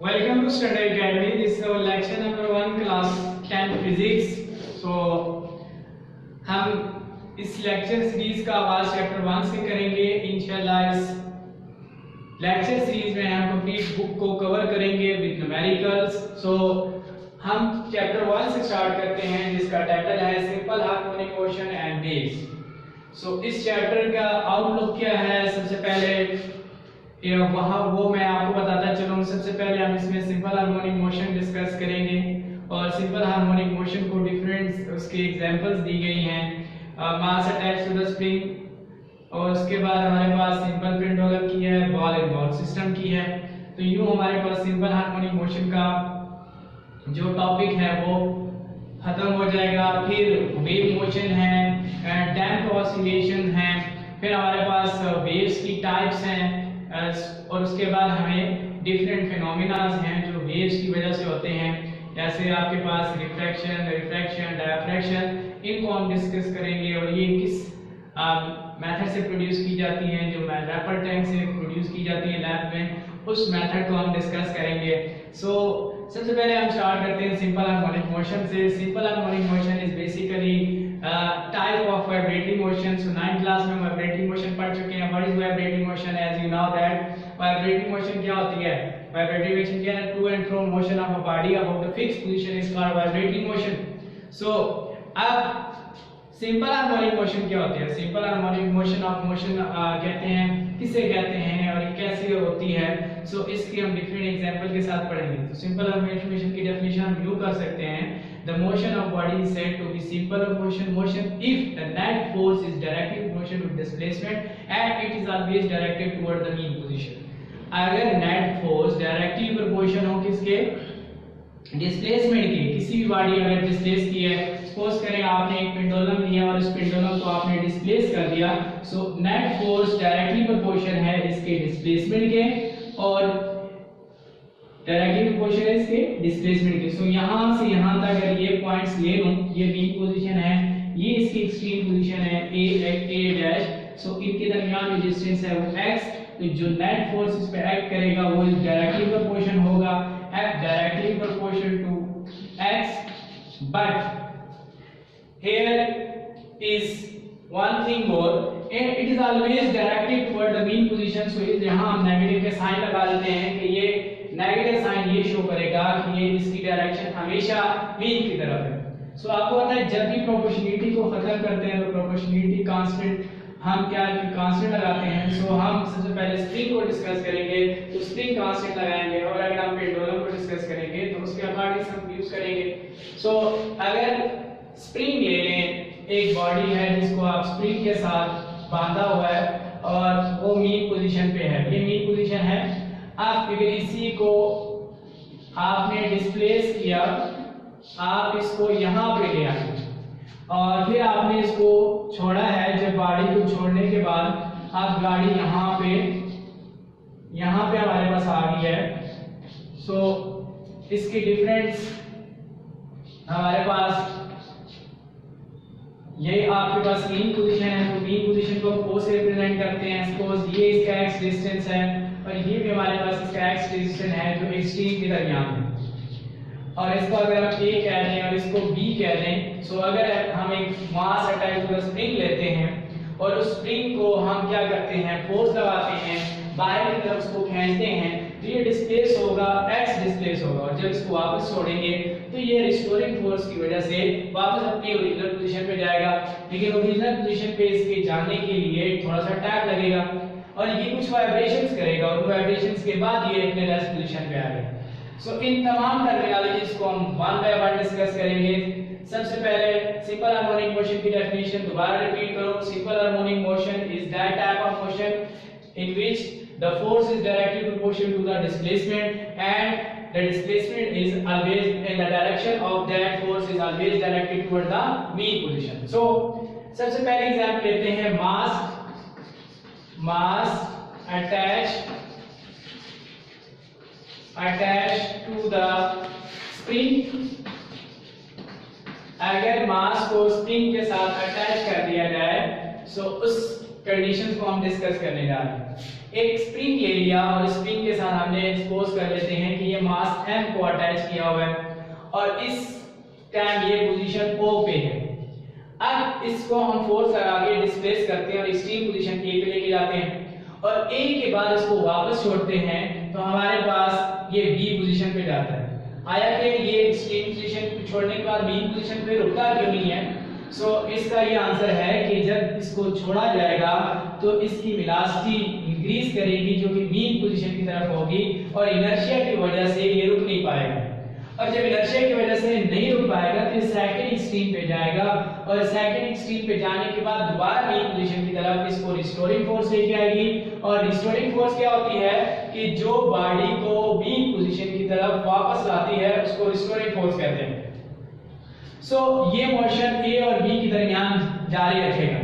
Welcome to Standard Academy. This is our lecture number 1 class 10 physics. So हम इस lecture series का आगाज chapter 1 से करेंगे। इंशाल्लाह इस लेक्चर सीरीज में हम कंप्लीट बुक को कवर करेंगे विद न्यूमेरिकल्स। सो हम चैप्टर 1 से स्टार्ट करते हैं जिसका टाइटल है simple harmonic motion and waves. So इस चैप्टर का आउटलुक क्या है, सबसे पहले वो मैं आपको बताता चलूं। सबसे पहले हम इसमें सिंपल हार्मोनिक मोशन डिस्कस करेंगे और सिंपल हार्मोनिक मोशन को डिफरेंट उसके एग्जांपल्स दी गई हैं। Mass attach to the spring और उसके बाद हमारे पास सिंपल पेंडुलम की है, बॉल एंड बॉल सिस्टम की है। तो यूं हमारे पास सिंपल हार्मोनिक मोशन का जो टॉपिक है वो खत्म हो जाएगा। फिर वेव मोशन है, डैम्प ऑसिलेशन है, फिर हमारे पास वेव्स की टाइप्स हैं और उसके बाद हमें डिफरेंट फिनोमेनास हैं जो वेव्स की वजह से होते हैं। जैसे आपके पास रिफ्रैक्शन, रिफ्रैक्शन, डायफ्रैक्शन, इनको हम डिस्कस करेंगे और ये किस मेथड से प्रोड्यूस की जाती हैं, जो रैपर टैंक से प्रोड्यूस की जाती है लैब में, उस मेथड को हम डिस्कस करेंगे। सो सबसे पहले हम स्टार्ट करते हैं सिंपल हार्मोनिक मोशन से। Simple harmonic motion is basically type of vibrating motion. So 9th class में वाइब्रेटिंग मोशन पढ़ चुके हैं। What is vibrating motion? As you know that vibrating motion क्या होती है? वाइब्रेटिंग मोशन क्या है? To and fro motion of a body about the fixed position is called vibrating motion. So अब सिंपल हार्मोनिक मोशन क्या होती है? Simple harmonic motion of motion कहते हैं, किसे कहते हैं और ये कैसे होती है? सो इसके हम डिफरेंट एग्जांपल के साथ पढ़ेंगे। तो सिंपल हार्मोनिक मोशन की डेफिनेशन हम यूं कर सकते हैं, the motion of body is said to be simple motion if the net force is directly proportional with displacement and it is always directed toward the mean position. अगर net force directly proportional हो किसके? Displacement के। किसी भी body अगर displace की है, suppose करें आपने एक पेंडुलम लिया और इस पेंडुलम को आपने डिस्प्लेस कर दिया, so net force directly proportional है इसके डिस्प्लेसमेंट के और डायरेक्टली प्रोपोर्शनल है इसके डिस्प्लेसमेंट के। सो यहां से यहां तक अगर ये पॉइंट्स ले लूं, ये बी पोजीशन है, ये इसकी एक्सट्रीम पोजीशन है ए डैश। सो इनके दरमियान जो डिस्टेंस है वो x, तो जो नेट फोर्स इस पे एक्ट करेगा वो डायरेक्टली प्रोपोर्शनल होगा, f directly proportional to x, but here is one thing more, it is always directed toward the mean position। so यहाँ हम नेगेटिव के साइन लगा देते हैं कि ये नेगेटिव साइन ये शो करेगा कि ये इसकी डायरेक्शन हमेशा मीन की तरफ है। सो आपको पता है जब भी प्रोपोर्शनलिटी को खत्म करते हैं तो प्रोपोर्शनलिटी कांस्टेंट हम क्या कांस्टेंट लगाते हैं। सो हम सबसे पहले स्प्रिंग को डिस्कस करेंगे, तो स्प्रिंग कांस्टेंट लगाएंगे और अगर हम पेंडुलम को डिस्कस करेंगे तो उसके अकॉर्डिंग हम यूज करेंगे। सो अगर स्प्रिंग ले लें, एक बॉडी है जिसको आप स्प्रिंग के साथ बांधा हुआ है और वो मीन पोजीशन पे है, ये मीन पोजीशन है। आप अगर इसी को आपने डिस्प्लेस किया, आप इसको यहाँ पे ले आए और फिर आपने इसको छोड़ा है। जब गाड़ी को छोड़ने के बाद आप गाड़ी यहाँ पे हमारे पास आ गई है। सो इसके डिफरेंस हमारे पास ये आपके पास मीन पोजीशन है, तो मीन पोजीशन को हम O से रिप्रेजेंट करते हैं। सपोज ये इसका x डिस्टेंस है और ये भी हमारे पास इसका x डिस्टेंस है जो एक्सट्रीम के दरमियान है और इसको अगर हम A कह दें और इसको B कह दें। सो अगर हम एक mass attach to the spring लेते हैं और उस स्प्रिंग को हम क्या करते हैं, फोर्स लगाते हैं, बाहर की तरफ उसको खींचते हैं, तो ये डिस्प्लेस होगा, x डिस्प्लेस होगा और जब इसको वापस छोड़ेंगे तो ये रिस्टोरिंग फोर्स की वजह से वापस अपनी ओरिजिनल पोजीशन पे जाएगा। लेकिन ओरिजिनल पोजीशन पे इसके जाने के लिए थोड़ा सा टाइम लगेगा और ये कुछ वाइब्रेशंस करेगा और वाइब्रेशंस के बाद ये अपने रेस्ट पोजीशन पे आएगा। सो इन तमाम टर्मिनोलॉजीज को हम वन बाय वन डिस्कस करेंगे। सबसे पहले सिंपल हार्मोनिक मोशन की डेफिनेशन दोबारा रिपीट करो। Simple harmonic motion is that type of motion in which the force is directly proportional to the displacement and the displacement is always in the direction of that force is always directed toward the mean position। so सबसे पहले example लेते हैं mass attached to the spring। अगर मास को spring के साथ attach कर दिया जाए, सो उस कंडीशन को हम डिस्कस करने जा रहे हैं। एक स्प्रिंग ले लिया और स्प्रिंग के साथ हमने सपोज कर लेते हैं कि ये मास m को अटैच किया हुआ है और इस टाइम ये पोजीशन O पे है। अब इसको हम फोर्स लगा के डिस्प्लेस करते हैं और एक्सट्रीम पोजीशन A पे लेके जाते हैं और A के बाद इसको वापस छोड़ते हैं तो हमारे पास ये B पोजीशन पे जाता है। आया कि ये एक्सट्रीम पोजीशन छोड़ने के बाद मेन पोजीशन पे रुकता क्यों नहीं है? इसका ये आंसर है कि जब इसको छोड़ा जाएगा तो इसकी वेलोसिटी इंक्रीज करेगी जो कि मीन पोजीशन की तरफ होगी और इनर्शिया की वजह से ये रुक नहीं पाएगा और जब इनर्शिया की वजह से नहीं रुक पाएगा तो सेकंड एक्सट्रीम पे जाएगा और सेकंड एक्सट्रीम पे जाने के बाद दोबारा मीन पोजीशन की तरफ इसको रिस्टोरिंग फोर्स लेके आएगी और रिस्टोरिंग फोर्स क्या होती है कि जो बॉडी को मीन पोजीशन की तरफ वापस लाती है उसको रिस्टोरिंग फोर्स कहते हैं। ये मोशन A और B के दरमियान जारी रखेगा।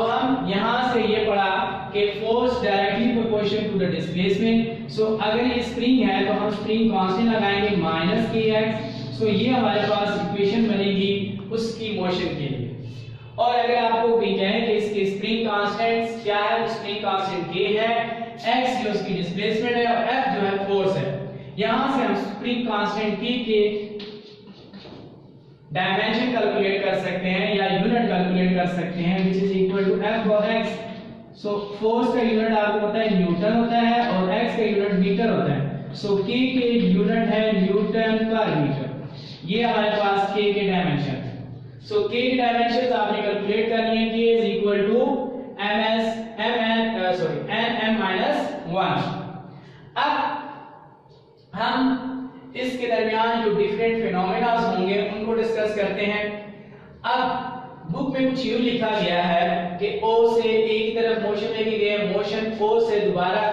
हम यहाँ से ये पढ़ा कि force directly proportional to the displacement. अगर ये स्प्रिंग है तो हम स्प्रिंग कांस्टेंट लगाएंगे -kx। ये हमारे पास इक्वेशन बनेगी उसकी मोशन के लिए। और अगर आपको कोई कहे कि इसके स्प्रिंग कांस्टेंट क्या है तो स्प्रिंग कांस्टेंट k है, x जो उसकी डिस्प्लेसमेंट है और f जो है फोर्स है। यहाँ से हम स्प्रिंग कांस्टेंट k के डायमेंशन कैलकुलेट कर सकते हैं या यूनिट कैलकुलेट कर सकते हैं which is equal to f of x। Force का यूनिट आपको पता है न्यूटन होता है और x का यूनिट मीटर होता है। k के यूनिट है न्यूटन पर मीटर। ये हमारे पास k के डायमेंशन है। k के डायमेंशंस आपने कैलकुलेट करनी है k is equal to nm-1। अब हम इसके दरमियान जो डिफरेंट फिनोमेना होंगे उनको डिस्कस करते हैं। अब बुक में कुछ यूं लिखा गया है कि O से A की तरफ मोशन लेके गए, मोशन O से दोबारा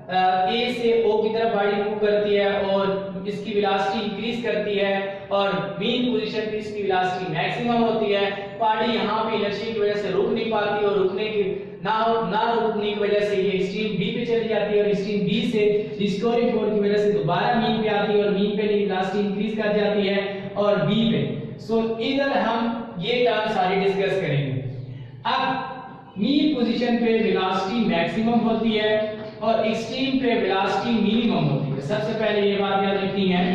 A से O की तरफ बॉडी मूव करती है और इसकी वेलोसिटी इंक्रीज करती है और मेन पोजीशन पे इसकी वेलोसिटी मैक्सिमम होती है। बॉडी यहाँ पे इनर्शिया की वजह से रुक नहीं पाती और रुकने की ना रुकने की वजह से ये एक्सट्रीम B पे चली जाती है और एक्सट्रीम B से रिस्टोरिंग फोर्स की वजह से दोबारा मीन पे आती है और मीन पे वेलोसिटी इंक्रीज कर जाती है और B पे। इधर हम ये टर्म सारी डिस्कस करेंगे। अब मीन पोजीशन पे वेलोसिटी मैक्सिमम होती है और एक्सट्रीम पे वेलोसिटी मिनिमम होती है। सबसे पहले ये बात याद रखनी है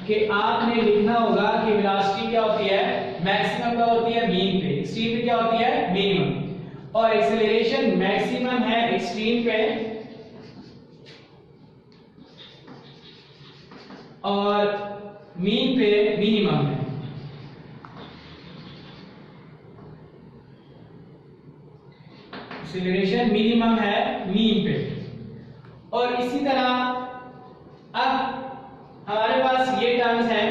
कि आपने लिखना होगा कि वेलोसिटी क्या होती है, मैक्सिमम क्या होती है मीन पे, एक्सट्रीम पे क्या होती है मिनिमम। और एक्सेलरेशन मैक्सिमम है एक्सट्रीम पे और मीन पे मिनिमम है। एक्सेलरेशन मिनिमम है मीन पे। और इसी तरह अब हमारे पास ये टर्म्स हैं।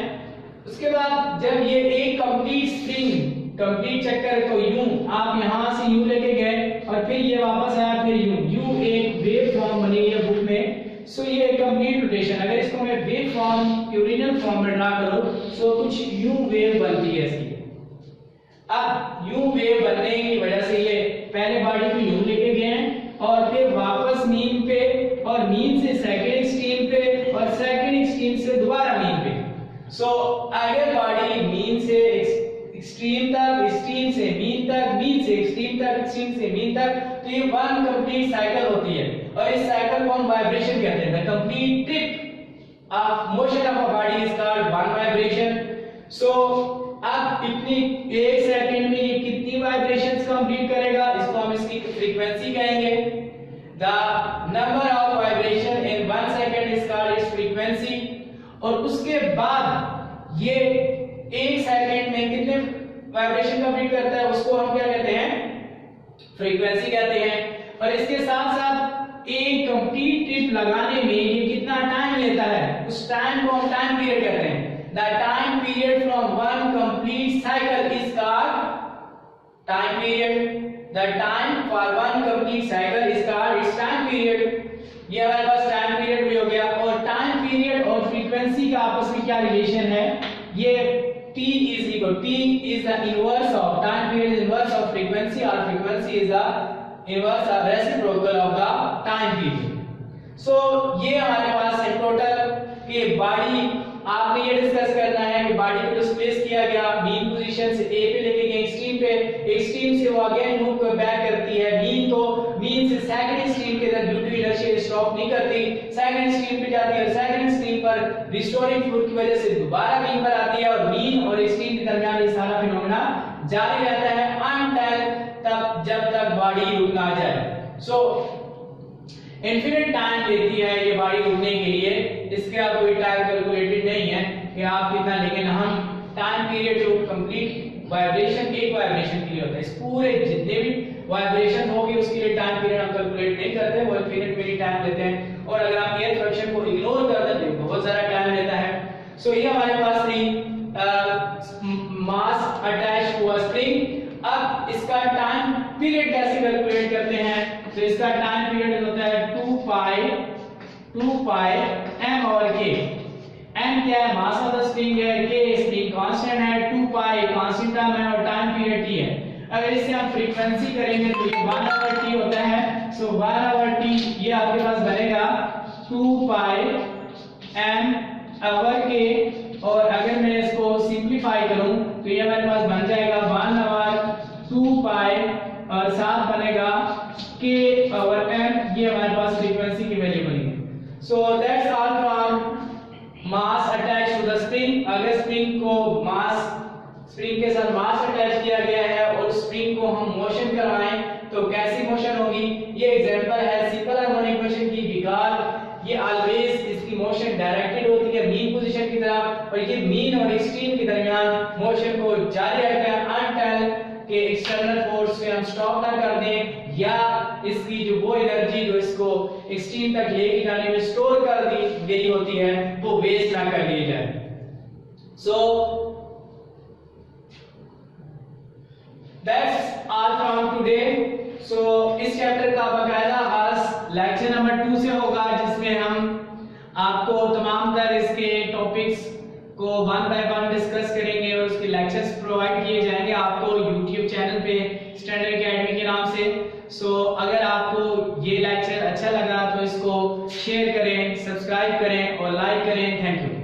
उसके बाद जब ये एक कंप्लीट स्प्रिंग कंप्लीट चक्कर तो यूं आप यहां से यूं लेके गए और फिर ये वापस आया फिर यूं एक वेव फॉर्म बनी है बुक में। ये कंप्लीट रोटेशन, अगर इसको मैं वेव फॉर्म की ओरिजिनल फॉर्म में ड्रा करूं कुछ यूं वेव बनती है इसकी। अब यूं वेव बनने की वजह से ये पहले बॉडी को यूं लेके गए हैं और फिर वापस मीन पे और मीन से सेकंड एक्सट्रीम पे और सेकंड एक्सट्रीम से दोबारा मीन पे। अगर बॉडी मीन से एक्सट्रीम तक, एक्सट्रीम से मीन तक, मीन से एक्सट्रीम तक, एक्सट्रीम से मीन तक, तो ये वन कंप्लीट साइकिल होती है और इस साइकिल को हम वाइब्रेशन कहते हैं। The complete trip of motion of a body is called one vibration. अब इतनी एक सेकंड में ये कितनी वाइब्रेशंस कंप्लीट करेगा, इसको हम इसकी फ्रीक्वेंसी कहेंगे। The number of vibration in 1 second is called its frequency. और उसके बाद ये एक सेकंड में कितने वाइब्रेशन कंप्लीट करता है उसको हम क्या कहते हैं, फ्रीक्वेंसी कहते हैं। और इसके साथ साथ एक कंप्लीट ट्रिप लगाने में ये कितना टाइम लेता है, उस टाइम को हम टाइम पीरियड कहते हैं। The time period from one complete cycle is called time period. The time for one complete cycle is called its time period. ये हमारे पास टाइम पीरियड भी हो गया। और टाइम पीरियड और फ्रीक्वेंसी का आपस में क्या रिलेशन है, ये T is equal, T is the inverse of time period is inverse of frequency or frequency is the inverse or reciprocal of the time period. ये हमारे पास है टोटल कि बॉडी आपने ये डिस्कस करना है कि बॉडी को डिस्प्लेस किया गया मीन पोजीशन से A पे लेके गए एक्सट्रीम पे, एक्सट्रीम से वो अगेन मूव बैक करती है मीन से सेकंड एक्सट्रीम के अंदर ड्यू टू लीडरशिप स्टॉप नहीं करती, सेकंड स्ट्रीम पे जाती है और सेकंड स्ट्रीम पर रिस्टोरिंग फ्लूइड की वजह से दोबारा मीन पर आती है और मीन और एक्सट्रीम के दरमियान ये सारा फिनोमेना जारी रहता है अनटिल तब जब तक बॉडी रुक ना जाए। सो इनफिनिट टाइम लेती है ये बॉडी रुकने के लिए, इसके आप कोई टाइम कैलकुलेटेड नहीं है कि आप कितना, लेकिन हम टाइम पीरियड जो कंप्लीट वाइब्रेशन एक वाइब्रेशन के लिए होता है, इस पूरे जितने भी वाइब्रेशन होगी उसके लिए टाइम पीरियड हम कैलकुलेट नहीं करते, वो इनफिनिट मिली टाइम लेते हैं। और अगर आप एयर फ्रैक्शन को इग्नोर कर देते हैं बहुत सारा टाइम लेता है। सो ये हमारे पास थी mass attach to a spring. अब इसका टाइम पीरियड कैसे कैलकुलेट करते हैं, तो इसका टाइम पीरियड होता है 2 पाई m और k। m क्या है, मास ऑफ द स्प्रिंग है, k स्प्रिंग कांस्टेंट है, 2 पाई कांस्टेंट टर्म है और टाइम पीरियड t है। अगर इससे हम फ्रीक्वेंसी करेंगे तो ये 1/t होता है। सो 1/t ये आपके पास बनेगा 2 पाई m ओवर k, और अगर मैं इसको सिंपलीफाई करूं तो ये हमारे पास बन जाएगा 1/2 पाई और साथ बनेगा k ओवर m, ये हमारे पास फ्रीक्वेंसी की वैल्यू बनेगी। So that's all from mass attach to the spring. अगर स्प्रिंग के साथ मास अटैच किया गया है और स्प्रिंग को हम मोशन करवाएं तो कैसी मोशन होगी, ये एग्जांपल है सिंपल हार्मोनिक मोशन की, बिकॉज़ ये ऑलवेज इसकी मोशन डायरेक्टेड होती है मीन पोजीशन की तरफ और ये मीन और एक्सट्रीम के दरमियान मोशन को जारी रखता है अनटिल के एक्सटर्नल फोर्स से हम स्टॉप ना कर दें या इसकी जो वो एनर्जी जो इसको एक्सट्रीम तक लेके जाने में स्टोर कर दी गई होती है वो वेस्ट ना कर दी जाए। So that's all from today. So इस चैप्टर का बकायदा आगाज लेक्चर नंबर 2 से होगा, जिसमें हम आपको तमाम तर इसके टॉपिक्स को 1 बाय 1 डिस्कस करेंगे और उसके लेक्चर्स प्रोवाइड किए जाएंगे आपको YouTube चैनल पे स्टैंडर्ड एकेडमी के नाम से। सो अगर आपको ये लेक्चर अच्छा लगा तो इसको शेयर करें, सब्सक्राइब करें और लाइक करें। Thank you.